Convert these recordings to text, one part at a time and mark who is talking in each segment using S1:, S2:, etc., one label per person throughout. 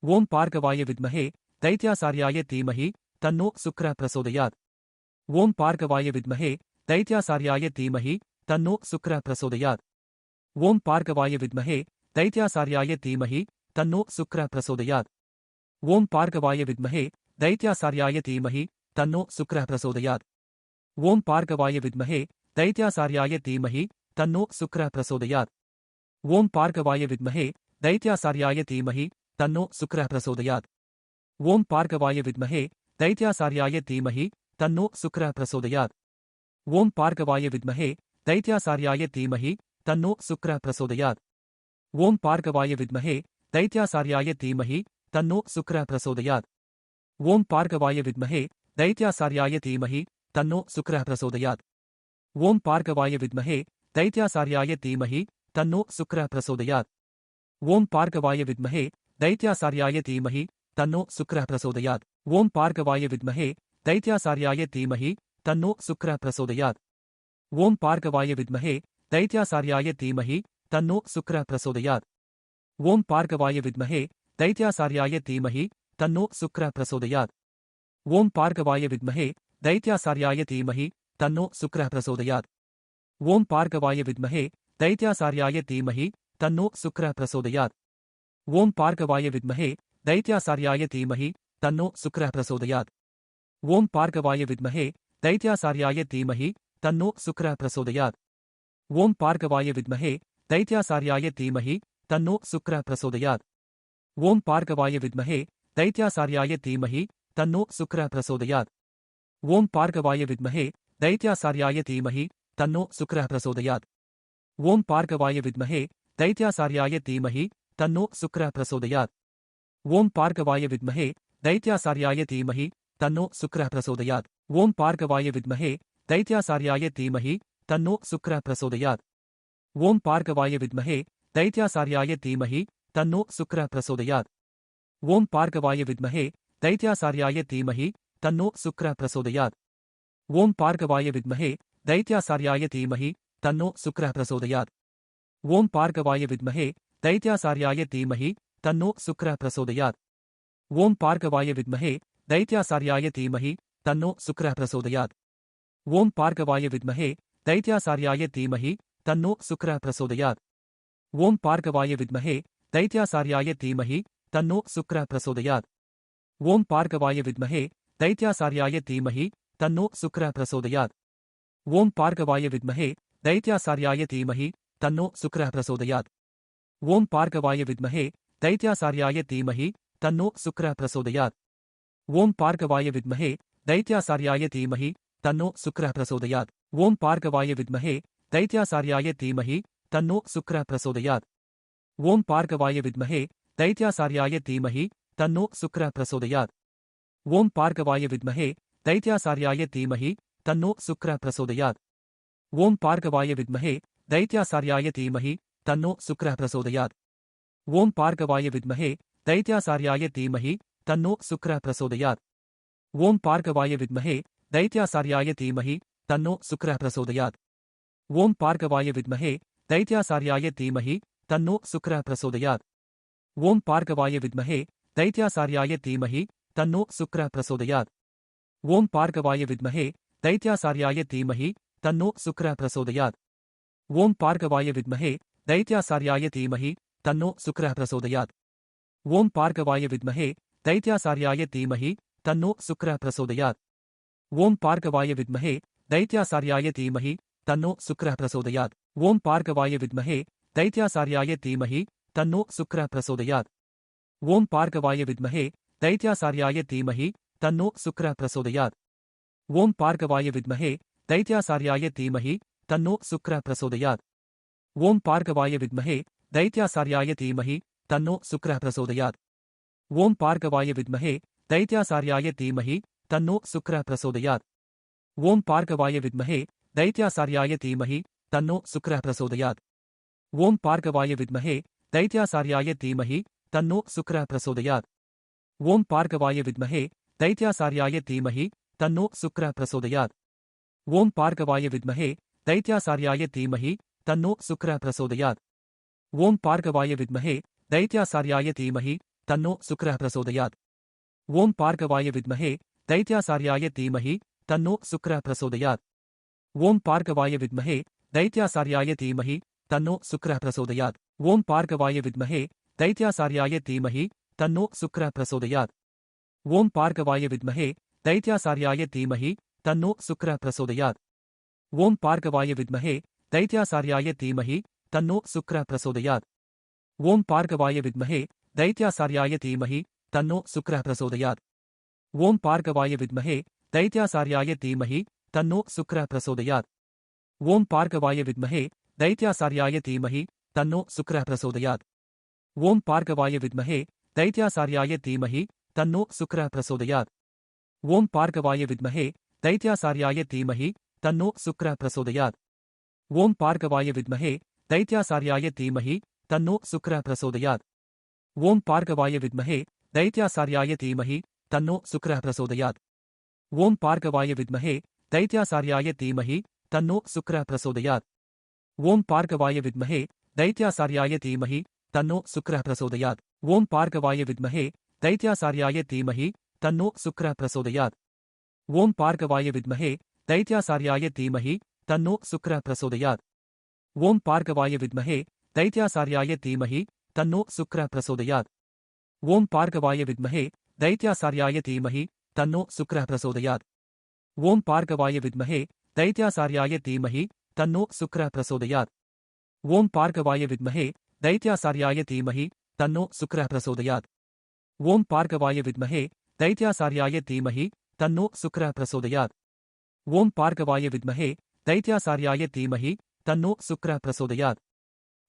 S1: ஓம் பார்கவாய வித்மஹே தைத்யாசார்யாய தீமஹி தன்னோ சுக்ர பிரசோதயாத். ஓம் பார்கவாய வித்மஹே தைத்யாசார்யாய தீமஹி தன்னோ சுக்ர பிரசோதயாத். ஓம் பார்கவாய வித்மஹே தைத்யாசார்யாய தீமஹி தன்னோ சுக்ர பிரசோதயாத். ஓம் பார்கவாய வித்மஹே தைத்யாசார்யாய தீமஹி தன்னோ சுக்ர பிரசோதயாத். ஓம் பார்கவாய வித்மஹே தைத்யாசார்யாய தீமஹி தன்னோ சுக்ர பிரசோதயாத். ஓம் பார்கவாய வித்மஹே தைத்யாசார்யாய தீமஹி தன்னோ சுக்ர பிரசோதயாத். ஓம் பார்கவாய வித்மஹே தைத்யாசார்யாய தீமஹி தன்னோ சுக்ர பிரசோதயாத். ஓம் பார்கவாய வித்மஹே தைத்யாசார்யாய தீமஹி தன்னோ சுக்ர பிரசோதயாத். ஓம் பார்கவாய வித்மஹே தைத்யாசார்யாய தீமஹி தன்னோ சுக்ர பிரசோதயாத். ஓம் பார்கவாய வித்மஹே தைத்யாசார்யாய தீமஹி தன்னோ சுக்ர பிரசோதயாத். ஓம் பார்கவாய வித்மஹே தைத்யாசார்யாய தீமஹி தன்னோ சுக்ர பிரசோதயாத். ஓம் பார்கவாய வித்மஹே தைத்யாசார்யாய தீமஹி தன்னோ சுக்ர பிரசோதயாத். ஓம் பார்கவாய வித்மஹே தைத்யாசார்யாய தீமஹி தன்னோ சுக்ர பிரசோதயாத். ஓம் பார்கவாய வித்மஹே தைத்யாசார்யாய தீமஹி தன்னோ சுக்ர பிரசோதயாத். ஓம் பார்கவாய வித்மஹே தைத்யாசார்யாய தீமஹி தன்னோ சுக்ர பிரசோதயாத். ஓம் பார்கவாய வித்மஹே தைத்யாசார்யாய தீமஹி தன்னோ சுக்ர பிரசோதயாத். ஓம் பார்கவாய வித்மஹே தைத்யாசார்யாய தீமஹி தன்னோ சுக்ர பிரசோதயாத். ஓம் பார்கவாய வித்மஹே தைத்யாசார்யாய தீமஹி தன்னோ சுக்ர பிரசோதயாத். ஓம் பார்கவாய வித்மஹே தைத்யாசார்யாய தீமஹி தன்னோ சுக்ர பிரசோதயாத். ஓம் பார்கவாய வித்மஹே தைத்யாசார்யாய தீமஹி தன்னோ சுக்ர பிரசோதயாத். ஓம் பார்கவாய வித்மஹே தைத்யாசார்யாய தீமஹி தன்னோ சுக்ர பிரசோதயாத். ஓம் பார்கவாய வித்மஹே தைத்யாசார்யாய தீமஹி தன்னோ சுக்ர பிரசோதயாத். ஓம் பார்கவாய வித்மஹே தைத்யாசார்யாய தீமஹி தன்னோ சுக்ர பிரசோதயாத். ஓம் பார்கவாய வித்மஹே தைத்யாசார்யாய தீமஹி தன்னோ சுக்ர பிரசோதயாத். ஓம் பார்கவாய வித்மஹே தைத்யாசார்யாய தீமஹி தன்னோ சுக்ர பிரசோதயாத். ஓம் பார்கவாய வித்மஹே தைத்யாசார்யாய தீமஹி தன்னோ சுக்ர பிரசோதயாத். ஓம் பார்கவாய வித்மஹே தைத்யாசார்யாய தீமஹி தன்னோ சுக்ர பிரசோதயாத். ஓம் பார்கவாய வித்மஹே தைத்யாசார்யாய தீமஹி தன்னோ சுக்ர பிரசோதயாத். ஓம் பார்கவாய வித்மஹே தைத்யாசார்யாய தீமஹி தன்னோ சுக்ர பிரசோதயாத். ஓம் பார்கவாய வித்மஹே தைத்யாசார்யாய தீமஹி தன்னோ சுக்ர பிரசோதயாத். ஓம் பார்கவாய வித்மஹே தைத்யாசார்யாய தீமஹி தன்னோ சுக்ர பிரசோதயாத். ஓம் பார்கவாய வித்மஹே தைத்யாசார்யாய தீமஹி தன்னோ சுக்ர பிரசோதயாத். ஓம் பார்கவாய வித்மஹே தைத்யாசார்யாய தீமஹி தன்னோ சுக்ர பிரசோதயாத். ஓம் பார்கவாய வித்மஹே தைத்யாசார்யாய தீமஹி தன்னோ சுக்ர பிரசோதயாத். ஓம் பார்கவாய வித்மஹே தைத்யாசார்யாய தீமஹி தன்னோ சுக்ர பிரசோதயாத். ஓம் பார்கவாய வித்மஹே தைத்யாசார்யாய தீமஹி தன்னோ சுக்ர பிரசோதயாத். ஓம் பார்கவாய வித்மஹே தைத்யாசார்யாய தீமஹி தன்னோ சுக்ர பிரசோதயாத். ஓம் பார்கவாய வித்மஹே தைத்யாசார்யாய தீமஹி தன்னோ சுக்ர பிரசோதயாத். ஓம் பார்கவாய வித்மஹே தைத்யாசார்யாய தீமஹி தன்னோ சுக்ர பிரசோதயாத். ஓம் பார்கவாய வித்மஹே தைத்யாசார்யாய தீமஹி தன்னோ சுக்ர பிரசோதயாத். ஓம் பார்கவாய வித்மஹே தைத்யாசார்யாய தீமஹி தன்னோ சுக்ர பிரசோதயாத். ஓம் பார்கவாய வித்மஹே தைத்யாசார்யாய தீமஹி தன்னோ சுக்ர பிரசோதயாத். ஓம் பார்கவாய வித்மஹே தைத்யாசார்யாய தீமஹி தன்னோ சுக்ர பிரசோதயாத். ஓம் பார்கவாய வித்மஹே தைத்யாசார்யாய தீமஹி தன்னோ சுக்ர பிரசோதயாத். ஓம் பார்கவாய வித்மஹே தைத்யாசார்யாய தீமஹி தன்னோ சுக்ர பிரசோதயாத். ஓம் பார்கவாய வித்மஹே தைத்யாசார்யாய தீமஹி தன்னோ சுக்ர பிரசோதயாத். ஓம் பார்கவாய வித்மஹே தைத்யாசார்யாய தீமஹி தன்னோ சுக்ர பிரசோதயாத். ஓம் பார்கவாய வித்மஹே தைத்யாசார்யாய தீமஹி தன்னோ சுக்ர பிரசோதயாத். ஓம் பார்கவாய வித்மஹே தைத்யாசார்யாய தீமஹி தன்னோ சுக்ர பிரசோதயாத். ஓம் பார்கவாய வித்மஹே தைத்யாசார்யாய தீமஹி தன்னோ சுக்ர பிரசோதயாத். ஓம் பார்கவாய வித்மஹே தைத்யாசார்யாய தீமஹி தன்னோ சுக்ர பிரசோதயாத். ஓம் பார்கவாய வித்மஹே தைத்யாசார்யாய தீமஹி தன்னோ சுக்ர பிரசோதயாத். ஓம் பார்கவாய வித்மஹே தைத்யாசார்யாய தீமஹி தன்னோ சுக்ர பிரசோதயாத். ஓம் பார்கவாய வித்மஹே தைத்யாசார்யாய தீமஹி தன்னோ சுக்ர பிரசோதயாத். ஓம் பார்கவாய வித்மஹே தைத்யாசார்யாய தீமஹி தன்னோ சுக்ர பிரசோதயாத். ஓம் பார்கவாய வித்மஹே தைத்யாசார்யாய தீமஹி தன்னோ சுக்ர பிரசோதயாத். ஓம் பார்கவாய வித்மஹே தைத்யாசார்யாய தீமஹி தன்னோ சுக்ர பிரசோதயாத். ஓம் பார்கவாய வித்மஹே தைத்யாசார்யாய தீமஹி तन्नो शुक्रः प्रचोदयात्। ॐ पार्गवाय विद्महे दैत्यासार्याय धीमहि तन्नो शुक्रः प्रचोदयात्। ॐ पार्गवाय विद्महे दैत्यासार्याय धीमहि तन्नो शुक्रः प्रचोदयात्। ॐ पार्गवाय विद्महे दैत्यासार्याय धीमहि तन्नो शुक्रः प्रचोदयात्। ॐ पार्गवाय विद्महे दैत्यासार्याय धीमहि तन्नो शुक्रः प्रचोदयात्। ॐ पार्गवाय विद्महे दैत्यासार्याय धीमहि तन्नो शुक्रः प्रचोदयात्। ॐ पार्गवाय विद्महे दैत्यासार्याय धीमहि तन्नो शुक्रः प्रचोदयात्। ॐ पार्गवाय विद्महे दैत्यासार्याय धीमहि तन्नो शुक्रः प्रचोदयात्। ॐ पार्गवाय विद्महे दैत्यासार्याय धीमहि तन्नो शुक्रः प्रचोदयात्। ॐ पार्गवाय विद्महे दैत्यासार्याय धीमहि तन्नो शुक्रः प्रचोदयात्। ॐ पार्गवाय विद्महे दैत्यासार्याय धीमहि तन्नो शुक्रः प्रचोदयात्। ॐ पार्गवाय विद्महे दैत्यासार्याय धीमहि तन्नो शुक्रः प्रचोदयात्। ॐ पार्गवाय विद्महे दैत्यासार्याय धीमहि तन्नो शुक्रः प्रचोदयात्। ॐ पार्गवाय विद्महे दैत्यासार्याय धीमहि तन्नो शुक्रः प्रचोदयात्। ॐ पार्गवाय विद्महे दैत्यासार्याय धीमहि तन्नो शुक्रः प्रचोदयात्। ॐ पार्गवाय विद्महे दैत्यासार्याय धीमहि तन्नो शुक्रः प्रचोदयात्। ॐ पार्गवाय विद्महे दैत्यासार्याय धीमहि तन्नो शुक्रः प्रचोदयात्। ॐ पार्गवाय विद्महे दैत्यासार्याय धीमहि तन्नो शुक्रः प्रचोदयात्। ॐ पार्गवाय विद्महे दैत्यासार्याय धीमहि तन्नो शुक्रः प्रचोदयात्। ॐ पार्गवाय विद्महे दैत्यासार्याय धीमहि तन्नो शुक्रः प्रचोदयात्। ॐ पार्गवाय विद्महे दैत्यासार्याय धीमहि तन्नो शुक्रः प्रचोदयात्। ॐ पार्गवाय विद्महे दैत्यासार्याय धीमहि तन्नो शुक्रः प्रचोदयात्। ॐ पार्गवाय विद्महे दैत्यासार्याय धीमहि तन्नो शुक्रः प्रचोदयात्। ॐ पार्गवाय विद्महे दैत्यासार्याय धीमहि तन्नो शुक्रः प्रचोदयात्।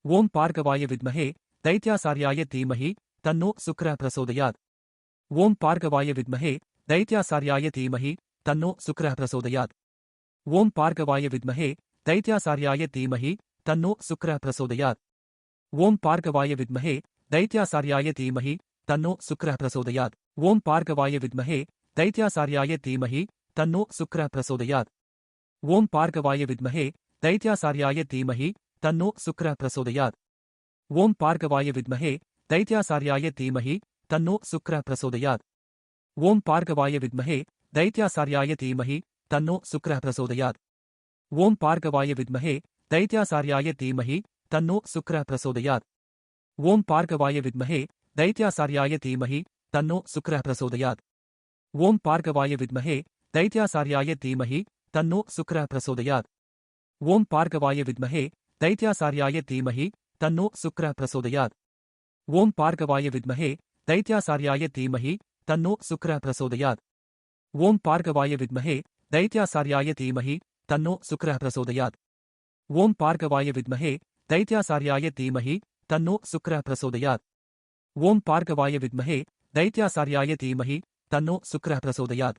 S1: ॐ पार्गवाय विद्महे दैत्यासार्याय धीमहि तन्नो शुक्रः प्रचोदयात्। ॐ पार्गवाय विद्महे दैत्यासार्याय धीमहि तन्नो शुक्रः प्रचोदयात्। ॐ पार्गवाय विद्महे दैत्यासार्याय धीमहि तन्नो शुक्रः प्रचोदयात्। ॐ पार्गवाय विद्महे दैत्यासार्याय धीमहि तन्नो शुक्रः प्रचोदयात्। ॐ पार्गवाय विद्महे दैत्यासार्याय धीमहि तन्नो शुक्रः प्रचोदयात्। ॐ पार्गवाय विद्महे दैत्यासार्याय धीमहि तन्नो शुक्रः प्रचोदयात्। ॐ पार्गवाय विद्महे दैत्यासार्याय धीमहि तन्नो शुक्रः प्रचोदयात्। ॐ पार्गवाय विद्महे दैत्यासार्याय धीमहि तन्नो शुक्रः प्रचोदयात्। ॐ पार्गवाय विद्महे दैत्यासार्याय धीमहि तन्नो शुक्रः प्रचोदयात्। ॐ पार्गवाय विद्महे दैत्यासार्याय धीमहि तन्नो शुक्रः प्रचोदयात्। ॐ पार्गवाय विद्महे दैत्यासार्याय धीमहि तन्नो शुक्रः प्रचोदयात्। ॐ पार्गवाय विद्महे दैत्यासार्याय धीमहि तन्नो शुक्रः प्रचोदयात्। ॐ पार्गवाय विद्महे दैत्यासार्याय धीमहि तन्नो शुक्रः प्रचोदयात्। ॐ पार्गवाय विद्महे दैत्यासार्याय धीमहि तन्नो शुक्रः प्रचोदयात्। ॐ पार्गवाय विद्महे दैत्यासार्याय धीमहि तन्नो शुक्रः प्रचोदयात्।